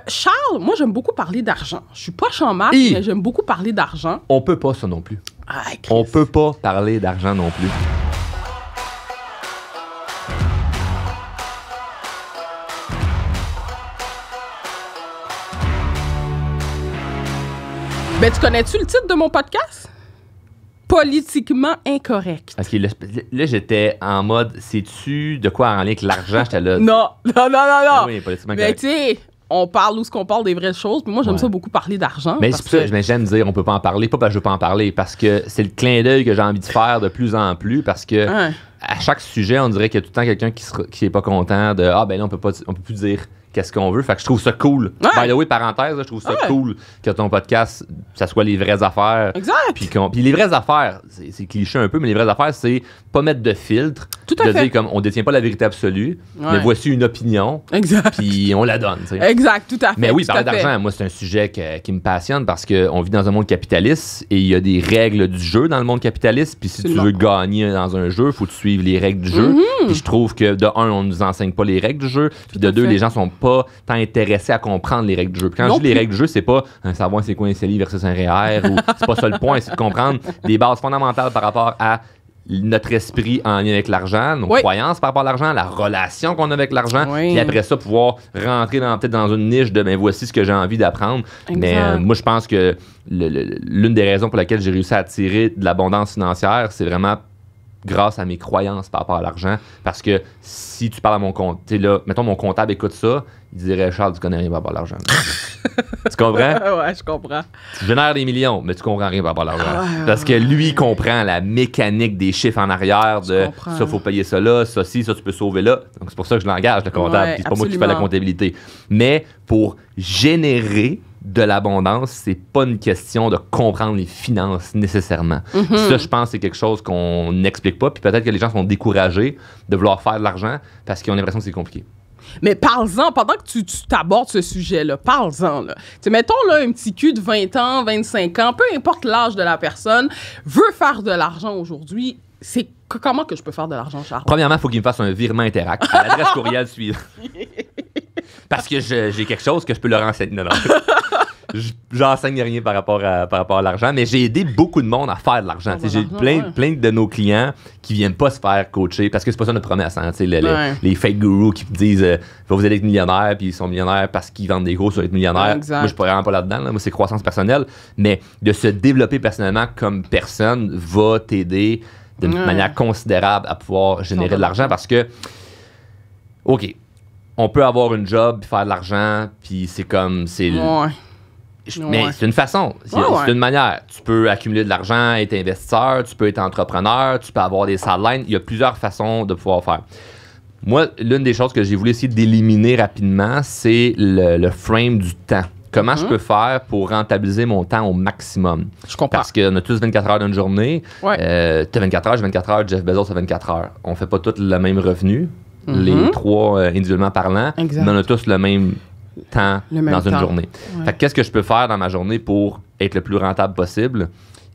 Charles, moi, j'aime beaucoup parler d'argent. Je suis pas chamade, mais j'aime beaucoup parler d'argent. On peut pas ça non plus. Ah, on peut pas parler d'argent non plus. Ben, tu connais-tu le titre de mon podcast? Politiquement incorrect. OK, là j'étais en mode, sais-tu de quoi en lien avec l'argent? J'étais là. Non. Oui, politiquement Mais correct. tu sais, on parle où ce qu'on parle des vraies choses. Puis moi, j'aime ça beaucoup parler d'argent. Mais c'est pour ça que j'aime dire on peut pas en parler. Pas parce que je veux pas en parler, parce que c'est le clin d'œil que j'ai envie de faire de plus en plus. Parce que à chaque sujet, on dirait qu'il y a tout le temps quelqu'un qui est pas content de ah ben là, on peut plus dire qu'est-ce qu'on veut. Fait que je trouve ça cool. By the way, parenthèse, là, je trouve ça cool que ton podcast, ça soit les vraies affaires. Exact. Puis les vraies affaires, c'est cliché un peu, mais les vraies affaires, c'est pas mettre de filtre. Tout à fait. Dire comme on détient pas la vérité absolue, mais voici une opinion. Exact. Puis on la donne. T'sais. Exact, tout à fait. Mais oui, parler d'argent, moi, c'est un sujet qui me passionne parce qu'on vit dans un monde capitaliste et il y a des règles du jeu dans le monde capitaliste. Puis si tu veux gagner dans un jeu, il faut que tu suives les règles du jeu. Puis je trouve que de un, on nous enseigne pas les règles du jeu. Puis de deux, les gens sont pas tant intéressés à comprendre les règles du jeu. Puis quand je dis les règles du jeu, c'est pas savoir c'est quoi un CELI versus un REER ou c'est pas ça le point, c'est de comprendre des bases fondamentales par rapport à notre esprit en lien avec l'argent, nos croyances par rapport à l'argent, la relation qu'on a avec l'argent, puis après ça, pouvoir rentrer peut-être dans une niche de ben voici ce que j'ai envie d'apprendre. Mais moi, je pense que l'une des raisons pour laquelle j'ai réussi à attirer de l'abondance financière, c'est vraiment grâce à mes croyances par rapport à l'argent. Parce que si tu parles à mon compte, tu sais là, mettons mon comptable écoute ça, il dirait Charles, tu connais rien par rapport à l'argent. Tu comprends? Ouais, je comprends. Tu génères des millions, mais tu comprends rien par rapport à l'argent. Parce que lui, il comprend la mécanique des chiffres en arrière de ça, faut payer ça là, ça ci, ça, tu peux sauver là. Donc, c'est pour ça que je l'engage, le comptable. C'est pas moi qui fais la comptabilité. Mais pour générer de l'abondance, c'est pas une question de comprendre les finances nécessairement. Ça, je pense, c'est quelque chose qu'on n'explique pas. Puis peut-être que les gens sont découragés de vouloir faire de l'argent parce qu'ils ont l'impression que c'est compliqué. Mais parle-en, pendant que tu t'abordes ce sujet-là, parle-en. Tu sais, mettons là, un petit cul de 20 ans, 25 ans, peu importe l'âge de la personne, veut faire de l'argent aujourd'hui. C'est comment que je peux faire de l'argent, Charles? Premièrement, il faut qu'il me fasse un virement Interact à l'adresse courriel suivante. Parce que j'ai quelque chose que je peux leur enseigner. Non. J'enseigne rien par rapport à l'argent, mais j'ai aidé beaucoup de monde à faire de l'argent. J'ai plein de nos clients qui viennent pas se faire coacher parce que c'est pas ça notre promesse. Hein, les fake gurus qui disent vous allez être millionnaire, puis ils sont millionnaires parce qu'ils vendent des gros sur être millionnaire. Moi, je suis vraiment pas là-dedans. Moi, c'est croissance personnelle. Mais de se développer personnellement comme personne va t'aider de manière considérable à pouvoir générer de l'argent parce que, OK, on peut avoir une job puis faire de l'argent, puis c'est comme... Mais c'est une façon, c'est une manière. Tu peux accumuler de l'argent, être investisseur, tu peux être entrepreneur, tu peux avoir des sidelines. Il y a plusieurs façons de pouvoir faire. Moi, l'une des choses que j'ai voulu essayer d'éliminer rapidement, c'est le frame du temps. Comment je peux faire pour rentabiliser mon temps au maximum? Je comprends. Parce qu'on a tous 24 heures d'une journée. Tu as 24 heures, j'ai 24 heures, Jeff Bezos a 24 heures. On fait pas tous le même revenu, les trois individuellement parlant, mais on a tous le même temps dans une journée. Fait que qu'est-ce que je peux faire dans ma journée pour être le plus rentable possible?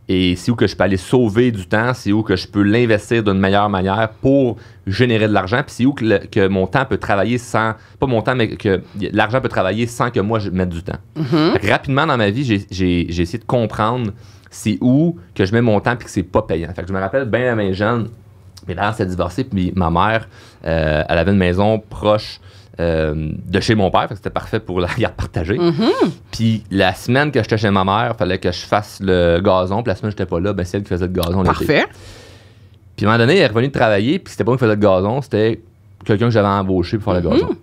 Et c'est où que je peux aller sauver du temps, c'est où que je peux l'investir d'une meilleure manière pour générer de l'argent, puis c'est où que mon temps peut travailler sans... Pas mon temps, mais que l'argent peut travailler sans que moi, je mette du temps. Fait que rapidement, dans ma vie, j'ai essayé de comprendre c'est où que je mets mon temps puis que c'est pas payant. Fait que je me rappelle bien jeune, mes parents s'étaient divorcés, puis ma mère, elle avait une maison proche de chez mon père, fait que c'était parfait pour la garde partagée. Puis la semaine que j'étais chez ma mère, il fallait que je fasse le gazon, puis la semaine que j'étais pas là, ben c'est elle qui faisait le gazon. Parfait. Puis à un moment donné, elle est revenue de travailler, puis c'était pas moi qui faisais le gazon, c'était quelqu'un que j'avais embauché pour faire le gazon.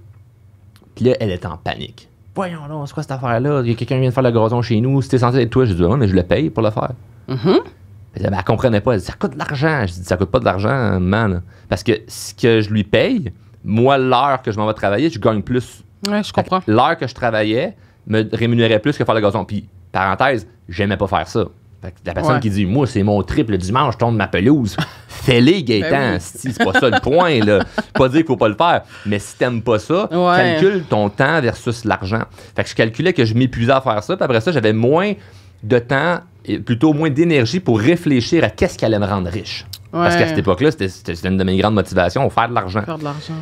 Puis là, elle était en panique. Voyons là, c'est quoi cette affaire-là? Il y a quelqu'un qui vient de faire le gazon chez nous, c'était censé être toi. Je dis, ouais, mais je le paye pour le faire. Elle comprenait pas, elle dit, ça coûte de l'argent. Je dis, ça coûte pas de l'argent, man. Parce que ce que je lui paye, moi, l'heure que je m'en vais travailler, je gagne plus. Ouais, je comprends. L'heure que je travaillais me rémunérait plus que faire le gazon. Puis, parenthèse, j'aimais pas faire ça. Fait que la personne qui dit, moi, c'est mon trip le dimanche, je tourne ma pelouse. Fais-les, Gaëtan. C'est pas ça le point, là. Pas dire qu'il faut pas le faire. Mais si t'aimes pas ça, calcule ton temps versus l'argent. Fait que je calculais que je m'épuisais à faire ça. Puis après ça, j'avais moins de temps et plutôt moins d'énergie pour réfléchir à qu'est-ce qui allait me rendre riche. Parce qu'à cette époque-là, c'était une de mes grandes motivations, faire de l'argent. Faire de l'argent.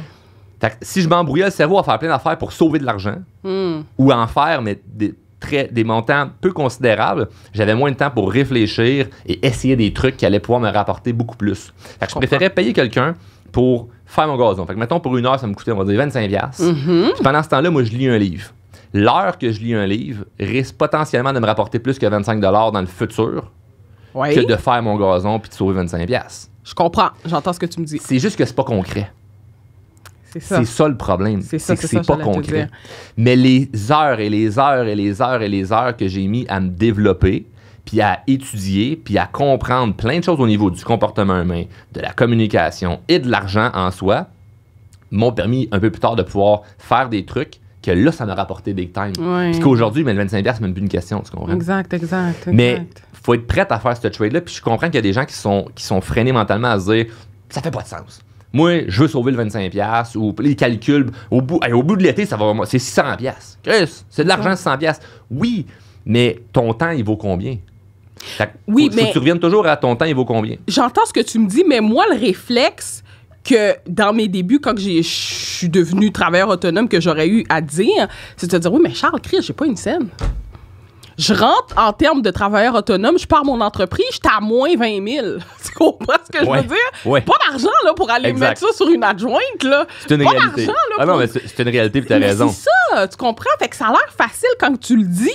Fait que si je m'embrouillais le cerveau à faire plein d'affaires pour sauver de l'argent, ou en faire, mais des montants peu considérables, j'avais moins de temps pour réfléchir et essayer des trucs qui allaient pouvoir me rapporter beaucoup plus. Fait que je préférais payer quelqu'un pour faire mon gazon. Fait que mettons, pour 1 heure, ça me coûtait, on va dire, 25$. Puis pendant ce temps-là, moi, je lis un livre. L'heure que je lis un livre risque potentiellement de me rapporter plus que 25$ dans le futur que de faire mon gazon puis de sauver 25$. Je comprends. J'entends ce que tu me dis. C'est juste que c'est pas concret. C'est ça le problème. C'est ça, que c'est pas concret. Mais les heures et les heures et les heures et les heures que j'ai mis à me développer, puis à étudier, puis à comprendre plein de choses au niveau du comportement humain, de la communication et de l'argent en soi, m'ont permis un peu plus tard de pouvoir faire des trucs que là, ça m'a rapporté big time. Puis qu'aujourd'hui, mais le 25$, c'est même plus une question, tu comprends? Exact. Mais il faut être prêt à faire ce trade-là, puis je comprends qu'il y a des gens qui sont freinés mentalement à se dire « ça fait pas de sens ». Moi, je veux sauver le 25$, ou les calculs, au bout de l'été, c'est 600$. Chris, c'est de l'argent, 600$. Oui, mais ton temps, il vaut combien? Faut que tu reviennes toujours à ton temps, il vaut combien? J'entends ce que tu me dis, mais moi, le réflexe que dans mes débuts, quand je suis devenu travailleur autonome, que j'aurais eu à dire, c'est de te dire, oui, mais Charles, Chris, j'ai pas une scène. Je rentre en termes de travailleur autonome, je pars mon entreprise, j'étais à moins 20 000. Tu comprends ce que je veux dire? Pas d'argent là, pour aller mettre ça sur une adjointe. Là. C'est une réalité. Non, mais c'est une réalité, puis t'as raison. C'est ça, tu comprends? Fait que ça a l'air facile quand tu le dis,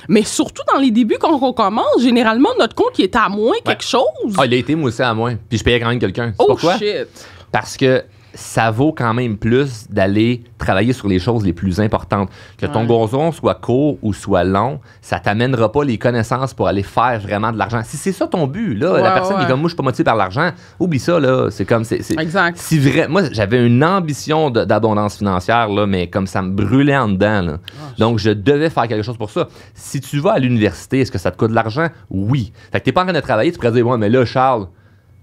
mais surtout dans les débuts, quand on commence, généralement, notre compte, il est à moins quelque chose. Ah, il a été, moi aussi, à moins. Puis je payais quand même quelqu'un. Pourquoi? Shit! Parce que ça vaut quand même plus d'aller travailler sur les choses les plus importantes. Que ton gazon soit court ou soit long, ça t'amènera pas les connaissances pour aller faire vraiment de l'argent. Si c'est ça ton but, là, la personne qui est comme moi, je suis pas motivé par l'argent, oublie ça, là. C'est comme... Exact. Si vrai, moi, j'avais une ambition d'abondance financière, là, mais comme ça me brûlait en dedans, là. Donc, je devais faire quelque chose pour ça. Si tu vas à l'université, est-ce que ça te coûte de l'argent? Oui. Fait que t'es pas en train de travailler, tu pourrais dire, ouais, mais là, Charles,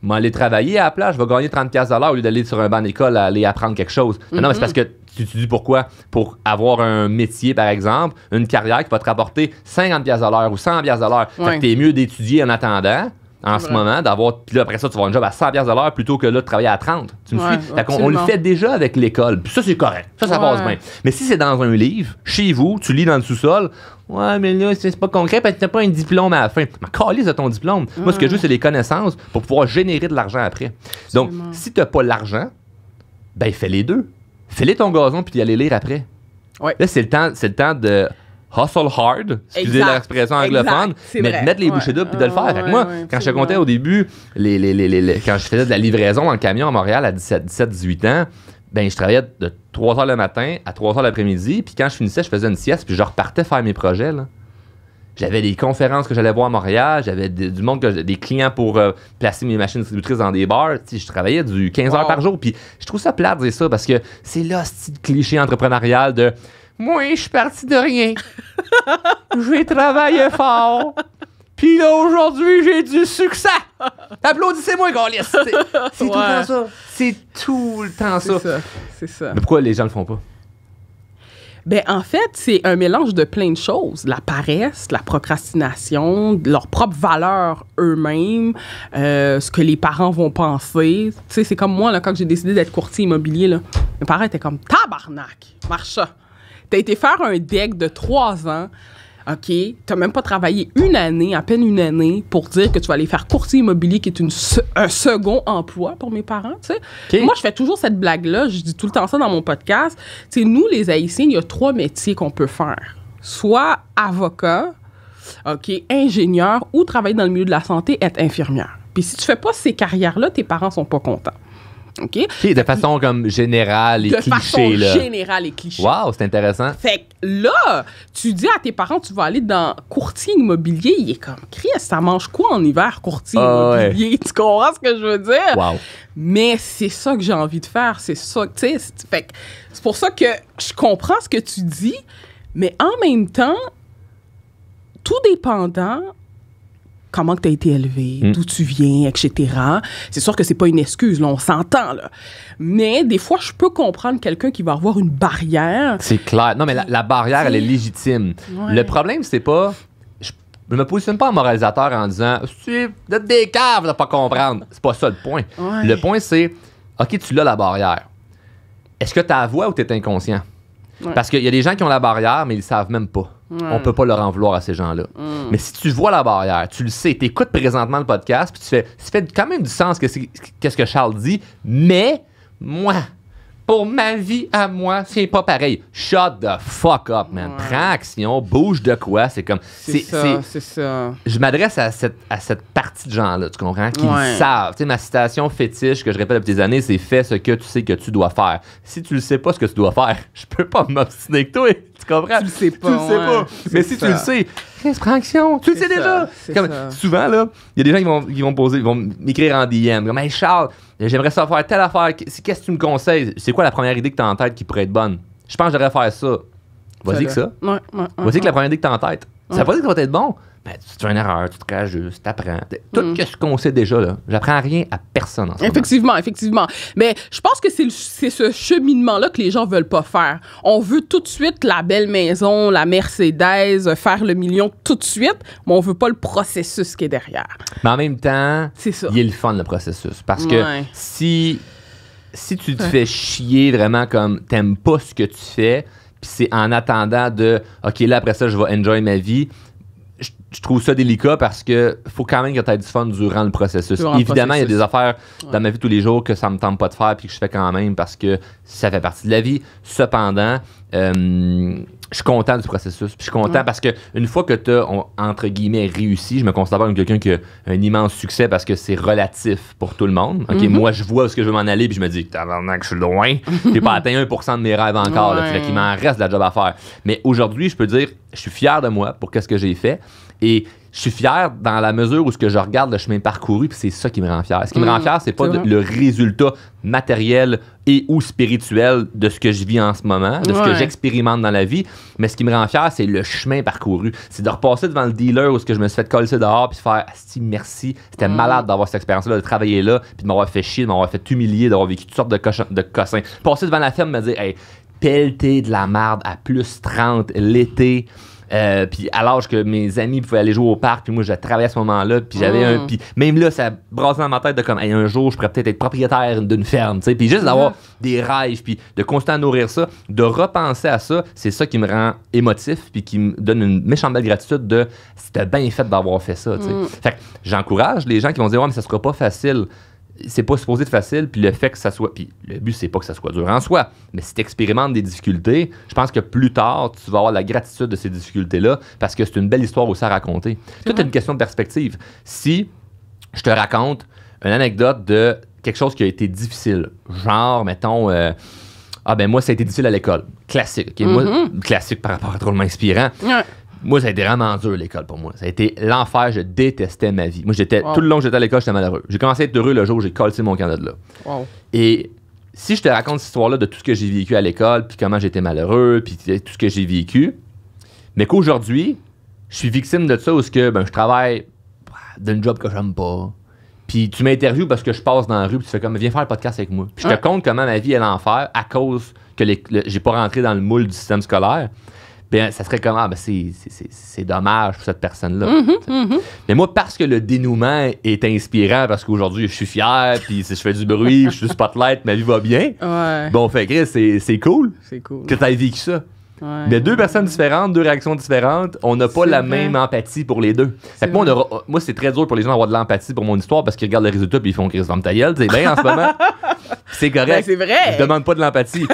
je vais aller travailler à la plage, je vais gagner 30$ au lieu d'aller sur un banc d'école à aller apprendre quelque chose. Non, mais c'est parce que tu dis pourquoi? Pour avoir un métier, par exemple, une carrière qui va te rapporter 50$ ou 100$. Fait que t'es mieux d'étudier en attendant, en ce moment, d'avoir. Puis là, après ça, tu vas avoir un job à 100$ plutôt que là, de travailler à 30$. Tu me suis? Fait qu'on le fait déjà avec l'école. Puis ça, c'est correct. Ça passe bien. Mais si c'est dans un livre, chez vous, tu lis dans le sous-sol, ouais, mais là, c'est pas concret parce que t'as pas un diplôme à la fin. Mais calisse de ton diplôme. Moi, ce que je veux, c'est les connaissances pour pouvoir générer de l'argent après. Donc, si t'as pas l'argent, ben, fais les deux. Fais-les ton gazon puis y aller lire après. Là, c'est le temps de hustle hard, excusez l'expression anglophone, mais de mettre les bouchées doubles puis de le faire. Fait que moi, quand je te comptais au début, quand je faisais de la livraison dans le camion à Montréal à 17-18 ans, ben je travaillais de 3h le matin à 3h l'après-midi, puis quand je finissais, je faisais une sieste, puis je repartais faire mes projets, là. J'avais des conférences que j'allais voir à Montréal, j'avais du monde, des clients pour placer mes machines distributrices dans des bars. Tu sais, je travaillais du 15 heures par jour, puis je trouve ça plate de dire ça, parce que c'est là, ce cliché entrepreneurial de « Moi, je suis parti de rien. J'ai travaillé fort. Puis là, aujourd'hui, j'ai du succès. Applaudissez-moi, Gaulis. » C'est tout le temps ça. C'est tout le temps ça. C'est ça. Mais pourquoi les gens le font pas? Ben, en fait, c'est un mélange de plein de choses. La paresse, la procrastination, leurs propres valeurs eux-mêmes, ce que les parents vont penser. Tu sais, c'est comme moi, là, quand j'ai décidé d'être courtier immobilier, là, mes parents étaient comme « Tabarnak! Marche ça! T'as été faire un deck de 3 ans. OK, t'as même pas travaillé à peine une année, pour dire que tu vas aller faire courtier immobilier, qui est un second emploi pour mes parents, tu sais. Okay. Moi, je fais toujours cette blague-là, je dis tout le temps ça dans mon podcast. Tu sais, nous, les Haïtiens, il y a 3 métiers qu'on peut faire. Soit avocat, OK, ingénieur, ou travailler dans le milieu de la santé, être infirmière. Puis si tu fais pas ces carrières-là, tes parents sont pas contents. OK? De façon comme générale et cliché. De façon générale et cliché. Wow, c'est intéressant. Fait que là, tu dis à tes parents, tu vas aller dans courtier immobilier. Il est comme, Chris, ça mange quoi en hiver, courtier immobilier? Ouais. Tu comprends ce que je veux dire? Wow. Mais c'est ça que j'ai envie de faire. C'est ça, tu sais. Fait que c'est pour ça que je comprends ce que tu dis, mais en même temps, tout dépendant comment tu as été élevé, d'où tu viens, etc. C'est sûr que c'est pas une excuse, là, on s'entend, là. Mais des fois, je peux comprendre quelqu'un qui va avoir une barrière. C'est clair. Non, mais la barrière, elle est légitime. Ouais. Le problème, c'est pas... Je me positionne pas en moralisateur en disant « Vous êtes des caves de pas comprendre. » C'est pas ça le point. Ouais. Le point, c'est « OK, tu l'as la barrière. est-ce que tu as la voix ou tu es inconscient? Ouais. Parce qu'il y a des gens qui ont la barrière, mais ils ne savent même pas. On peut pas leur en vouloir à ces gens-là. Mais si tu vois la barrière, tu le sais, tu écoutes présentement le podcast, puis tu fais, ça fait quand même du sens qu'est-ce que Charles dit, mais moi, pour ma vie à moi, c'est pas pareil. Shut the fuck up, man. Prends action, bouge de quoi. C'est comme. C'est ça. Je m'adresse à cette partie de gens-là, tu comprends? Qui le savent. Tu sais, ma citation fétiche que je répète depuis des années, c'est fais ce que tu sais que tu dois faire. Si tu le sais pas ce que tu dois faire, je peux pas m'obstiner avec toi. Tu comprends? Tu le sais pas. Tu le sais pas. Mais si tu le sais, prends action. Tu le sais déjà. Comme, souvent, là, il y a des gens qui vont m'écrire en DM. Comme, hey Charles, j'aimerais ça faire telle affaire. Qu'est-ce que tu me conseilles? C'est quoi la première idée que tu as en tête qui pourrait être bonne? Je pense que je devrais faire ça. Vas-y que ça. Vas-y que la première idée que tu as en tête. Ça veut pas dire que ça va être bon. Ben, tu fais une erreur, tu te réajustes, tu apprends. Tout ce qu'on sait déjà, là, j'apprends rien à personne en ce moment. Effectivement. Mais je pense que c'est ce cheminement-là que les gens veulent pas faire. On veut tout de suite la belle maison, la Mercedes, faire le million tout de suite, mais on veut pas le processus qui est derrière. Mais en même temps, il est le fun, le processus. Parce que si tu te fais chier vraiment comme t'aimes pas ce que tu fais, puis c'est en attendant de « OK, là, après ça, je vais enjoy ma vie », je trouve ça délicat parce que faut quand même que tu aies du fun durant le processus. Évidemment, il y a des affaires dans ma vie tous les jours que ça me tente pas de faire puis que je fais quand même parce que ça fait partie de la vie. Cependant, je suis content du processus. Puis je suis content parce que une fois que tu as, entre guillemets, réussi, je me considère pas comme quelqu'un qui a un immense succès parce que c'est relatif pour tout le monde. Okay, moi, je vois où est-ce que je veux m'en aller puis je me dis, tabarnak, je suis loin. J'ai pas atteint 1% de mes rêves encore. Là, fait qu'il m'en reste de la job à faire. Mais aujourd'hui, je peux dire, je suis fier de moi pour qu'est-ce que j'ai fait. Et je suis fier dans la mesure où ce que je regarde le chemin parcouru, puis c'est ça qui me rend fier. Ce qui me rend fier, c'est pas le résultat matériel et ou spirituel de ce que je vis en ce moment, de ce que j'expérimente dans la vie, mais ce qui me rend fier, c'est le chemin parcouru. C'est de repasser devant le dealer où ce que je me suis fait coller dehors puis faire « merci, c'était malade d'avoir cette expérience-là, de travailler là, puis de m'avoir fait chier, de m'avoir fait humilier, d'avoir vécu toutes sortes de cossins. » Passer devant la ferme et me dire « Hey, pelleter de la merde à plus 30 l'été. » Puis à l'âge que mes amis pouvaient aller jouer au parc, puis moi je travaillais à ce moment-là, puis j'avais puis même là ça brassait dans ma tête de comme hey, un jour je pourrais peut-être être propriétaire d'une ferme, tu sais, puis juste d'avoir des rêves, puis de continuer à nourrir ça, de repenser à ça, c'est ça qui me rend émotif, puis qui me donne une méchante belle gratitude de c'était bien fait d'avoir fait ça, tu sais. Fait que j'encourage les gens qui vont dire ouais mais ça sera pas facile. C'est pas supposé être facile, puis le fait que ça soit... Puis le but, c'est pas que ça soit dur en soi, mais si tu expérimentes des difficultés, je pense que plus tard, tu vas avoir la gratitude de ces difficultés-là, parce que c'est une belle histoire aussi à raconter. Tout est une question de perspective. Si je te raconte une anecdote de quelque chose qui a été difficile, genre, mettons... moi, ça a été difficile à l'école. Classique, OK? Moi, classique par rapport à Drôlement Inspirant. Moi, ça a été vraiment dur, l'école, pour moi. Ça a été l'enfer. Je détestais ma vie. Moi, tout le long que j'étais à l'école, j'étais malheureux. J'ai commencé à être heureux le jour où j'ai collé mon candidat de là. Et si je te raconte cette histoire-là de tout ce que j'ai vécu à l'école, puis comment j'étais malheureux, puis tout ce que j'ai vécu, mais qu'aujourd'hui, je suis victime de ça où je travaille d'un job que j'aime pas. Puis tu m'interviews parce que je passe dans la rue, puis tu fais comme, viens faire le podcast avec moi. Puis je te compte comment ma vie est l'enfer à cause que j'ai pas rentré dans le moule du système scolaire. Ben, ça serait comment? C'est dommage pour cette personne-là. Mais moi, parce que le dénouement est inspirant, parce qu'aujourd'hui, je suis fier, puis si je fais du bruit, je suis spotlight, ma vie va bien. Bon, fait que c'est cool que tu aies vécu ça. Mais deux personnes différentes, deux réactions différentes, on n'a pas la même empathie pour les deux. Fait que moi, c'est très dur pour les gens d'avoir de l'empathie pour mon histoire parce qu'ils regardent le résultat puis ils font Chris, ta gueule, c'est bien en ce moment. C'est correct. Ben, c'est vrai. Je demande pas de l'empathie.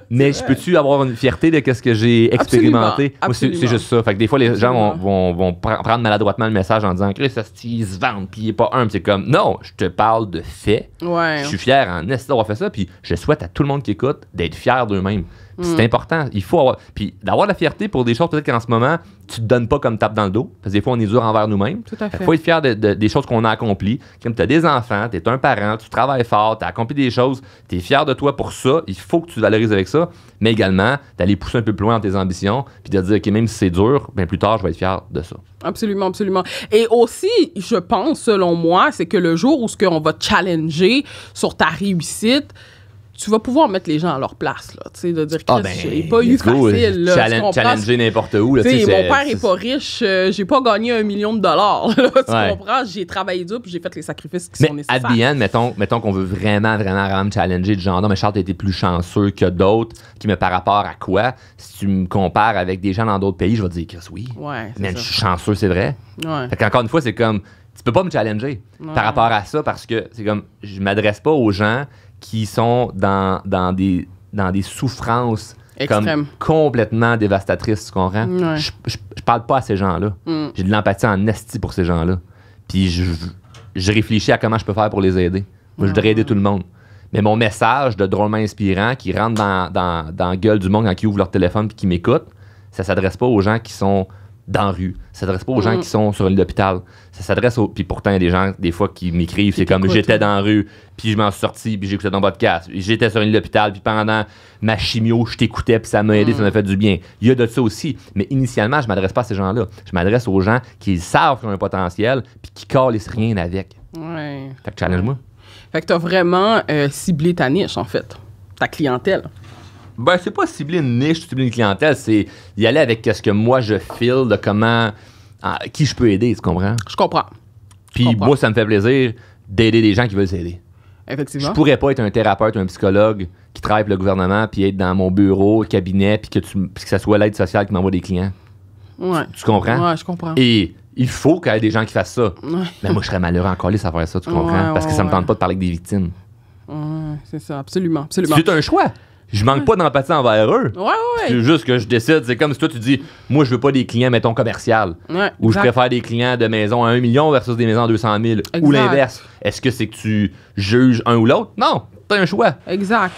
Mais je peux-tu avoir une fierté de ce que j'ai expérimenté? Moi, c'est juste ça. Fait que des fois, les gens vont prendre maladroitement le message en disant Chris, ils se vendent, puis il n'est pas un. C'est comme, non, je te parle de faits. Je suis fier en esti d'avoir fait ça, puis je souhaite à tout le monde qui écoute d'être fier d'eux-mêmes. C'est important. Il faut avoir. Puis d'avoir la fierté pour des choses peut-être qu'en ce moment, tu te donnes pas comme tape dans le dos. Parce que des fois, on est dur envers nous-mêmes. Il faut être fier des choses qu'on a accomplies. Comme tu as des enfants, tu es un parent, tu travailles fort, tu as accompli des choses, tu es fier de toi pour ça. Il faut que tu valorises avec ça. Mais également, d'aller pousser un peu plus loin dans tes ambitions. Puis de dire, OK, même si c'est dur, bien plus tard, je vais être fier de ça. Absolument, absolument. Et aussi, je pense, selon moi, c'est que le jour où on va te challenger sur ta réussite, tu vas pouvoir mettre les gens à leur place, là, tu sais, de dire que j'ai pas eu let's go, facile, là, tu comprends? challenger n'importe où, là, Tu sais, tu sais, mon père est pas riche, j'ai pas gagné $1 million, là, tu comprends? J'ai travaillé dur, puis j'ai fait les sacrifices qui sont nécessaires. Mais at the end, mettons qu'on veut vraiment me challenger du genre, non, mais Charles, t'as été plus chanceux que d'autres, mais par rapport à quoi? Si tu me compares avec des gens dans d'autres pays, je vais te dire, Chris, oui. Ouais, mais je suis chanceux, c'est vrai. Ouais. Fait qu'encore une fois, c'est comme, tu peux pas me challenger par rapport à ça, parce que c'est comme, je m'adresse pas aux gens qui sont dans des souffrances comme complètement dévastatrices, tu comprends? Ouais. Je parle pas à ces gens-là. J'ai de l'empathie en esti pour ces gens-là. Puis je réfléchis à comment je peux faire pour les aider. Moi, je voudrais aider tout le monde. Mais mon message de drôlement inspirant qui rentre dans la gueule du monde quand ils ouvrent leur téléphone et qui m'écoutent, ça s'adresse pas aux gens qui sont dans la rue. Ça s'adresse pas aux gens qui sont sur l'hôpital. Ça s'adresse aux... Puis pourtant, il y a des gens, des fois, qui m'écrivent, c'est comme, j'étais dans la rue, puis je m'en suis sorti, puis j'écoutais ton podcast. J'étais sur l'hôpital, puis pendant ma chimio, je t'écoutais, puis ça m'a aidé, ça m'a fait du bien. Il y a de ça aussi. Mais initialement, je m'adresse pas à ces gens-là. Je m'adresse aux gens qui savent qu'ils ont un potentiel, puis qui calissent rien avec. Ouais. Fait que challenge-moi. Fait que t'as vraiment ciblé ta niche, en fait. Ta clientèle. Ben, c'est pas cibler une niche, cibler une clientèle, c'est y aller avec ce que moi je feel de comment, qui je peux aider, tu comprends? Je comprends. Puis moi, ça me fait plaisir d'aider des gens qui veulent s'aider. Effectivement. Je pourrais pas être un thérapeute ou un psychologue qui travaille pour le gouvernement puis être dans mon bureau, cabinet, puis que ça soit l'aide sociale qui m'envoie des clients. Ouais. Tu comprends? Ouais, je comprends. Et il faut qu'il y ait des gens qui fassent ça. Ouais. Mais moi, je serais malheureux encore à faire ça, tu comprends? Parce que ça me tente pas de parler avec des victimes. Ouais, c'est ça, absolument. Absolument. C'est un choix. Je manque pas d'empathie envers eux. Ouais. C'est juste que je décide. C'est comme si toi, tu dis, moi, je veux pas des clients, mettons, commercial. Ouais, ou je préfère des clients de maison à 1 million versus des maisons à 200 000. Ou l'inverse. Est-ce que c'est que tu juges un ou l'autre? Non, t'as un choix. Exact.